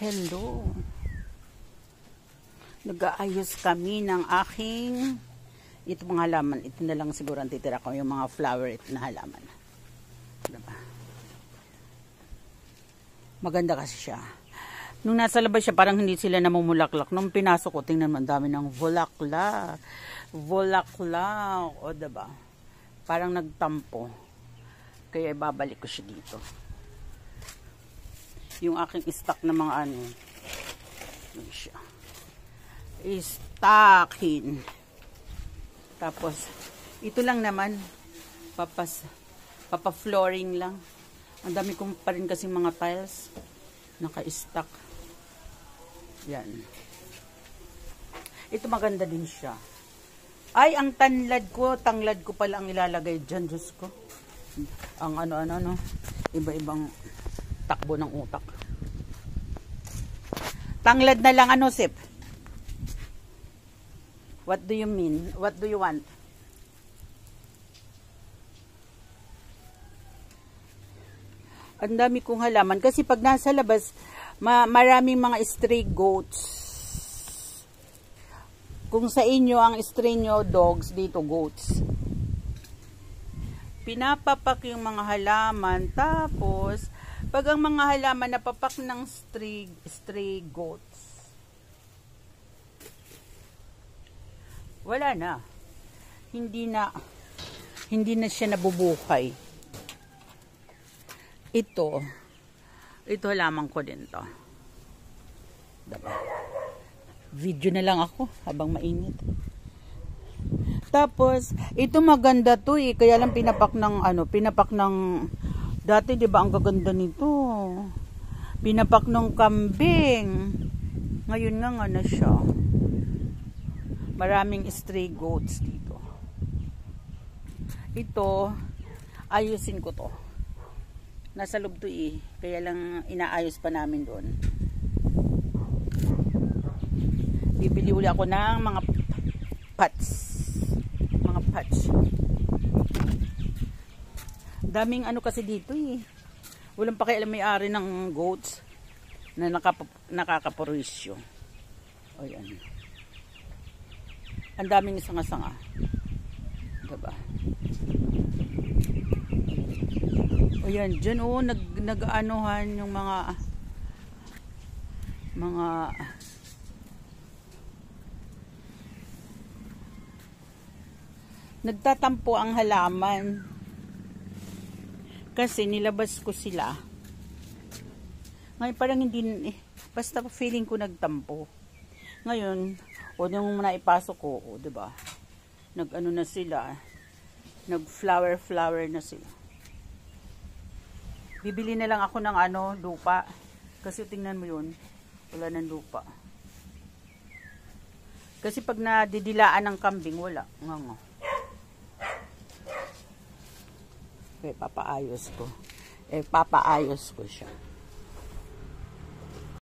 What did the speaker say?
Hello. Nag-aayos kami ng aking ito mga halaman. Ito na lang siguro ang titira ko, yung mga flower na halaman. Diba? Maganda kasi siya. Nung nasa labas siya, parang hindi sila namumulaklak. Nung pinasok ko, tingnan mo, ang dami ng bulaklak. Bulaklak. O diba? Parang nagtampo. Kaya ibabalik ko siya dito. Yung aking stock na mga ano. Yun siya. Stocking. Tapos, ito lang naman. Papa-flooring lang. Ang dami kong pa rin kasi mga tiles. Naka-stock. Yan. Ito maganda din siya. Ay, ang tanglad ko pala ang ilalagay dyan. Diyos ko. Ang ano. Iba-ibang takbo ng utak. Tanglad na lang ano, Sip? What do you mean? What do you want? Ang dami kong halaman. Kasi pag nasa labas, maraming mga stray goats. Kung sa inyo, ang stray nyo, dogs, dito goats. Pinapapak yung mga halaman. Tapos, pag ang mga halaman napapak ng stray goats, wala na. Hindi na siya nabubuhay. Ito halaman ko din to. Diba? Video na lang ako habang mainit. Tapos, ito maganda to eh. Kaya lang pinapak ng dati, di ba, ang gaganda nito. Pinapak ng kambing. Ngayon nga na siya. Maraming stray goats dito. Ito, ayusin ko to. Nasa loob to eh. Kaya lang inaayos pa namin doon. Bibili uli ako ng mga pots. Mga pots. Daming ano kasi dito eh. Walang pakialam may-ari ng goats na nakakapurisyo. O yan. Ang daming sanga-sanga. Diba? O yan. Diyan o nag-anuhan yung mga nagtatampo ang halaman. Kasi nilabas ko sila. Ngayon parang hindi, basta feeling ko nagtampo. Ngayon, o nung naipasok ko, diba? Nag-ano na sila. Nag-flower na sila. Bibili na lang ako ng lupa. Kasi tingnan mo yun, wala ng lupa. Kasi pag nadidilaan ng kambing, wala. Nga. Okay, papaayos ko siya.